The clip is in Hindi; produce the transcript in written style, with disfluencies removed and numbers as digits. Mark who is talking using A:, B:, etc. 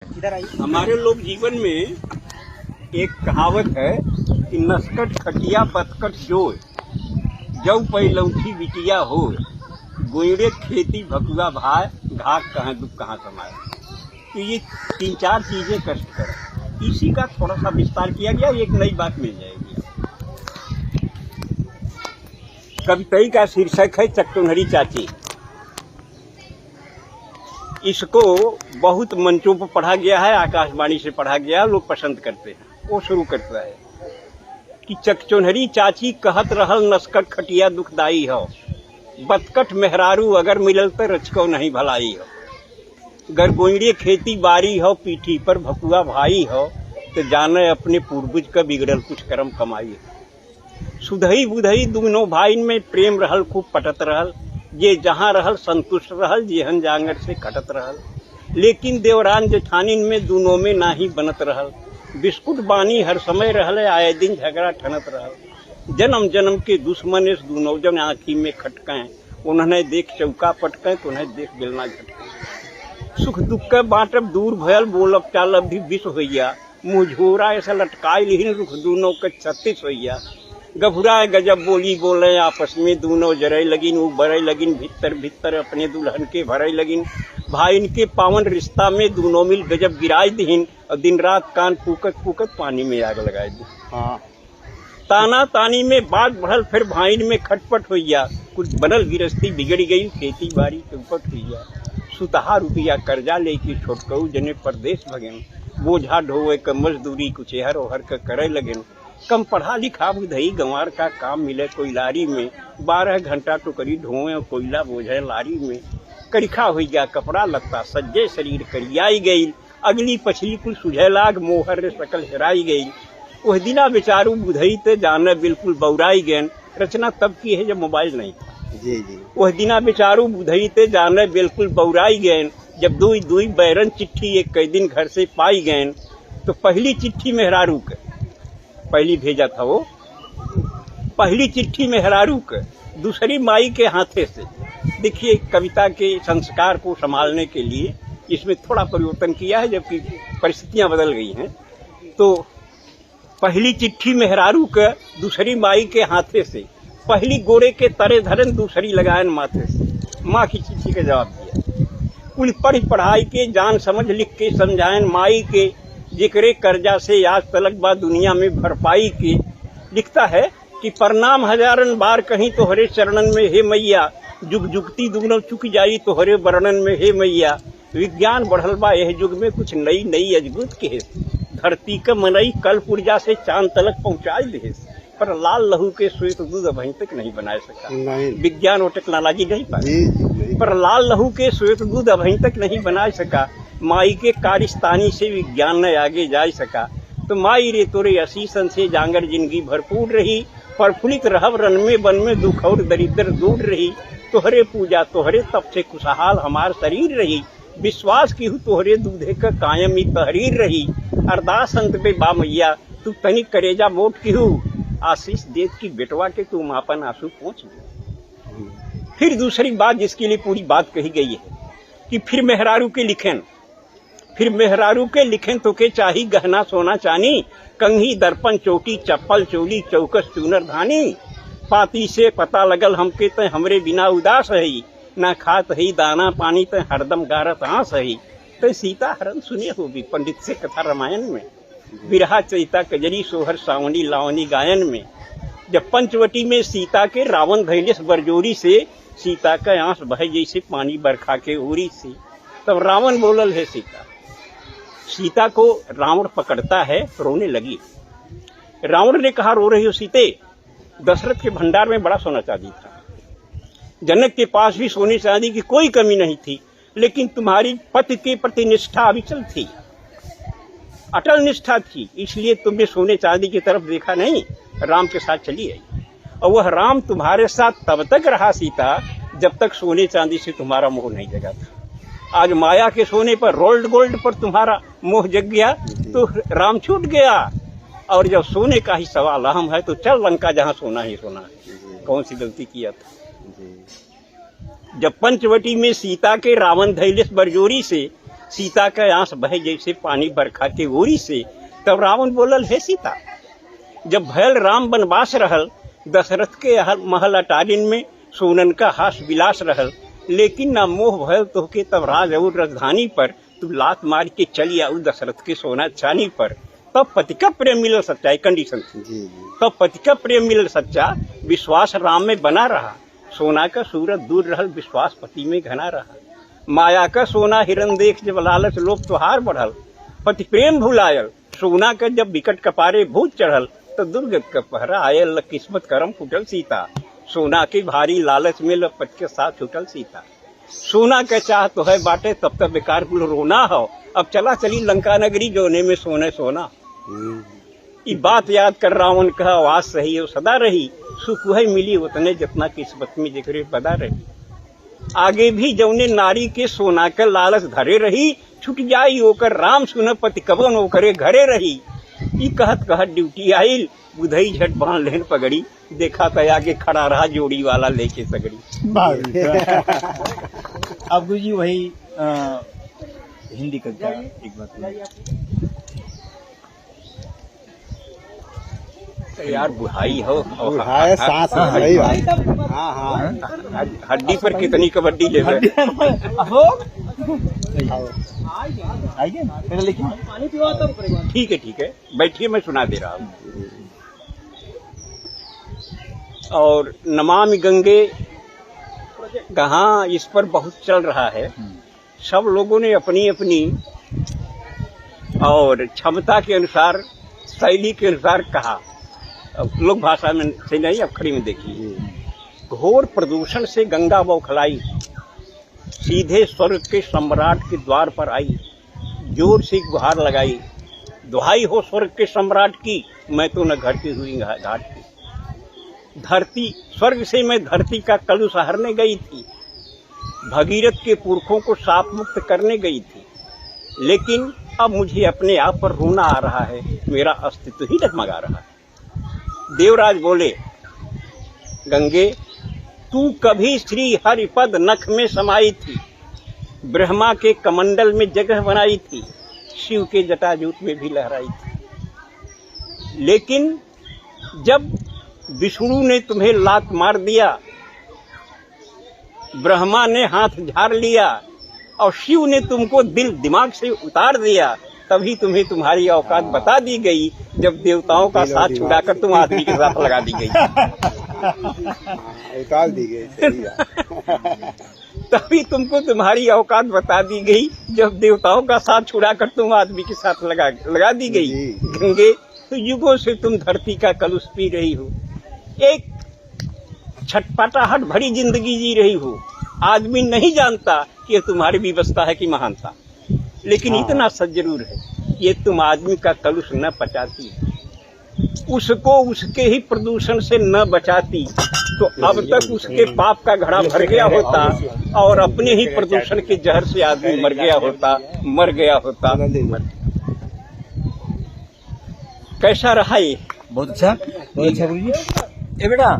A: हमारे लोग जीवन में एक कहावत है कि नस्कट खटिया बतकट जोय जव पैलौठी बिटिया हो गोयरे खेती भकुआ भाई घाक कहाँ दुख कहाँ समाये। तो ये 3-4 चीजें कष्टकर है। इसी का थोड़ा सा विस्तार किया गया, एक नई बात मिल जाएगी। कविता का शीर्षक है चकटोनहरी चाची। इसको बहुत मंचों पर पढ़ा गया है, आकाशवाणी से पढ़ा गया, लोग पसंद करते हैं। वो शुरू करता है कि चकचोनहरी चाची कहत रहल नस्कट खटिया दुखदाई हो, बतकट मेहरारू अगर मिलल तो रचको नहीं भलाई हो। गरगोइड़े खेती बारी हो पीठी पर भकुआ भाई हो, तो जाने अपने पूर्वज का बिगड़ल कुछ कर्म कमाई हो। सुधई बुधई दुनो भाईन में प्रेम रहल, खूब पटत रहल, ये जहाँ रहल संतुष्ट रहल, जेहन जांगर से कटत रहल। लेकिन देवरान जेठानिन में दोनों में नाही बनत रहल, बिस्कुट बानी हर समय रहल, आए दिन झगड़ा ठनत रहल। जन्म जन्म के दुश्मन इस दोनों जन आँखी में खटकें, उन्हें देख चौका पटकें तो उन्हें देख बेलना झटकें। सुख दुख के बांटब दूर भयल, बोलब चालब भी विष होइया, मुँह झोरा ऐसा लटकाई लिहिन रुख दोनों के 36 होइया। गभुरा गजब बोली बोले आपस में दोनों जरई लगिन, वो बरई लगिन भीतर भीतर अपने दुल्हन के भरई लगिन। भाईन के पावन रिश्ता में दोनों मिल गजब गिराई दीन, और दिन रात कान फूकत फूकत पानी में आग लगाई दी। ताना तानी में बात बढ़ल, फिर भाईन में खटपट होइया, कुछ बनल गिरस्ती बिगड़ गई, खेती बाड़ी चौपट होइया। सुतहा रुपया कर्जा लेके छोटकऊ जने परदेश भगेन, बोझा ढोवे क मजदूरी कुछ एहर ओहर के करे लगेन। कम पढ़ा लिखा बुधई गंवार का काम मिले कोयलारी में, 12 घंटा टोकरी ढोए और कोयला बोझे लारी में। करिखा हो गया कपड़ा लगता, सज्जे शरीर करियाई गई, अगली पछली कुल सुझे लाग, मोहर सकल हेराई गई। वह दिना बेचारू बुधई ते जाने बिल्कुल बौराई गैन, रचना तब की है जब मोबाइल नहीं था। जी। वह दिना बेचारू बुधई ते जाने बिल्कुल बौराई गैन, जब दुई दुई बैरन चिट्ठी एक कई दिन घर से पाई गैन। तो पहली चिट्ठी मेहरारू के पहली भेजा था, वो पहली चिट्ठी मेहरारू के दूसरी माई के हाथे से। देखिए कविता के संस्कार को संभालने के लिए इसमें थोड़ा परिवर्तन किया है, जबकि परिस्थितियां बदल गई हैं। तो पहली चिट्ठी मेहरारू के दूसरी माई के हाथे से, पहली गोरे के तरे धरन दूसरी लगायन माथे से। माँ की चिट्ठी का जवाब दिया, कुल पढ़ पढ़ाई के जान समझ लिख के समझायन माई के, जिक्रे कर्जा से आज तलक बा दुनिया में भरपाई के। लिखता है कि प्रणाम हजारन बार कहीं तोहरे चरणन में हे मैया, जुग जुगती दुगनो चुक जाई तोहरे वर्णन में हे मैया। विज्ञान बढ़ल बा यह युग में कुछ नई नई अजगुत के, धरती का मनई कल पुर्जा से चांद तलक पहुंचाई दे, पर लाल लहू के श्वेत दूध अभी तक नहीं बना सका। विज्ञान और टेक्नोलॉजी नहीं पाई, पर लाल लहू के श्वेत दूध अभी तक नहीं बना सका। माई के कारिस्तानी से विज्ञान न आगे जा सका। तो माई रे तोरे असीसन से जांगर जिंदगी भरपूर रही, प्रफुल्लित रहब रन में वन में दुख और दरिद्र दूर रही। तोहरे पूजा तोहरे तप से खुशहाल हमार शरीर रही, विश्वास की हूँ तोहरे दूधे का कायम ही तहरीर रही। अरदास अंत पे बा मैया तू तनिक करेजा मोट की हूँ, आशीष देत की बेटवा के तू मापन आंसू पहुँच। फिर दूसरी बात जिसके लिए पूरी बात कही गई है कि फिर मेहरारू के लिखें तो के चाही गहना सोना चानी, कंघी दर्पण चोटी चप्पल चोली चौकस चूनर धानी। पाती से पता लगल हमके ते हमरे बिना उदास है, ना खात है दाना पानी ते हरदम गारत आंस है। तो सीता हरण सुने हो भी पंडित से कथा रामायण में, बिरहा चैता कजरी सोहर सावनी लावनी गायन में। जब पंचवटी में सीता के रावण धैलेस बरजोरी से, सीता का आंस बहे जैसे पानी बरखा के ओरी से। तब रावण बोलल है सीता को रावण पकड़ता है, रोने लगी। रावण ने कहा रो रही हो सीते, दशरथ के भंडार में बड़ा सोना चांदी था, जनक के पास भी सोने चांदी की कोई कमी नहीं थी, लेकिन तुम्हारी पति के प्रति निष्ठा अविचल थी, अटल निष्ठा थी, इसलिए तुमने सोने चांदी की तरफ देखा नहीं, राम के साथ चली आई। और वह राम तुम्हारे साथ तब तक रहा सीता जब तक सोने चांदी से तुम्हारा मोह नहीं जगा था। आज माया के सोने पर रोल्ड गोल्ड पर तुम्हारा मोह जग गया तो राम छूट गया। और जब सोने का ही सवाल अहम है तो चल लंका जहाँ सोना ही सोना है। कौन सी गलती किया था। जब पंचवटी में सीता के रावण धैलेस बरजोरी से सीता का आंस बहे जैसे पानी बरखा के ओरी से। तब रावण बोलल, हे सीता, जब भयल राम वनवास रहल, दशरथ के महल अटारिन में सोनन का हास विलास रहल, लेकिन ना मोह भयल तोहके तब राज और राजधानी पर, तू लात मार के चली आऊ दशरथ के सोना चानी पर। तब पति का प्रेम मिलल सच्चा, कंडीशन थी। तब पति का प्रेम मिलल सच्चा, विश्वास राम में बना रहा, सोना का सूरत दूर रहल, विश्वास पति में घना रहा। माया का सोना हिरन देख जब लालच लोभ त्योहार बढ़ल, पति प्रेम भुलायल, सोना का जब विकट कपारे भूत चढ़ल, तो दुर्गत का पहरा आयल, किस्मत करम फूटल सीता। सोना के भारी लालच में लपट के साथ छूटल सीता। सोना का चाह तो है बाटे, तब तक बेकार कुल रोना हो, अब चला चली लंका नगरी, जोने में सोने सोना। ये बात याद कर रावण कहा, आवाज सही है सदा रही, सुख वही मिली उतने जितना किस्मत में जिक्र बदा रही। आगे भी जौने नारी के सोना के लालच धरे रही, छुट जाई ओकर राम सुन पति कबन ओकरे घरे रही। ई कहत कहत ड्यूटी आइल, बुधई झट बांध लेन पगड़ी, देखा तो आगे खड़ा रहा जोड़ी वाला लेके सगड़ी।
B: अब गुरुजी वही हिंदी का क्या एक बात
A: यार, बुढ़ाई हो
C: बुढ़ाई सांस सही बात। हाँ हाँ,
A: हड्डी पर कितनी कबड्डी ले ठीक है, बैठिए, मैं सुना दे रहा हूँ। और नमामि गंगे कहाँ इस पर बहुत चल रहा है। सब लोगों ने अपनी अपनी और क्षमता के अनुसार, शैली के अनुसार कहा। लोक भाषा में से नहीं, अखड़ी में देखिए। घोर प्रदूषण से गंगा बौखलाई, सीधे स्वर्ग के सम्राट के द्वार पर आई, जोर से गुहार लगाई, दुहाई हो स्वर्ग के सम्राट की, मैं तो न घटती हुई घाट की। धरती स्वर्ग से मैं धरती का कलुष हरने गई थी, भगीरथ के पुरखों को साप मुक्त करने गई थी, लेकिन अब मुझे अपने आप पर रोना आ रहा है, मेरा अस्तित्व ही डगमगा रहा है। देवराज बोले, गंगे तू कभी श्री हरिपद नख में समाई थी, ब्रह्मा के कमंडल में जगह बनाई थी, शिव के जटाजूट में भी लहराई थी। लेकिन जब विष्णु ने तुम्हें लात मार दिया, ब्रह्मा ने हाथ झाड़ लिया और शिव ने तुमको दिल दिमाग से उतार दिया, तभी तुम्हें तुम्हारी औकात बता दी गई, जब देवताओं का साथ छुड़ाकर तुम आदमी के साथ लगा दी गई।
C: उतार दी गई।
A: तभी तुमको तुम्हारी औकात बता दी गई, जब देवताओं का साथ छुड़ाकर तुम आदमी के साथ लगा दी गई। गंगे, तो युगों से तुम धरती का कलुष पी रही हो, एक छटपटाहट भरी जिंदगी जी रही हो। आदमी नहीं जानता कि ये तुम्हारी विवशता है कि महानता, लेकिन इतना सच जरूर है, ये तुम आदमी का कलुष न पचाती, उसको उसके ही प्रदूषण से न बचाती, तो अब तक उसके पाप का घड़ा भर गया होता और अपने ही प्रदूषण के जहर से आदमी मर गया होता। कैसा रहा ये?
B: बहुत अच्छा गुरुजी। ए बेटा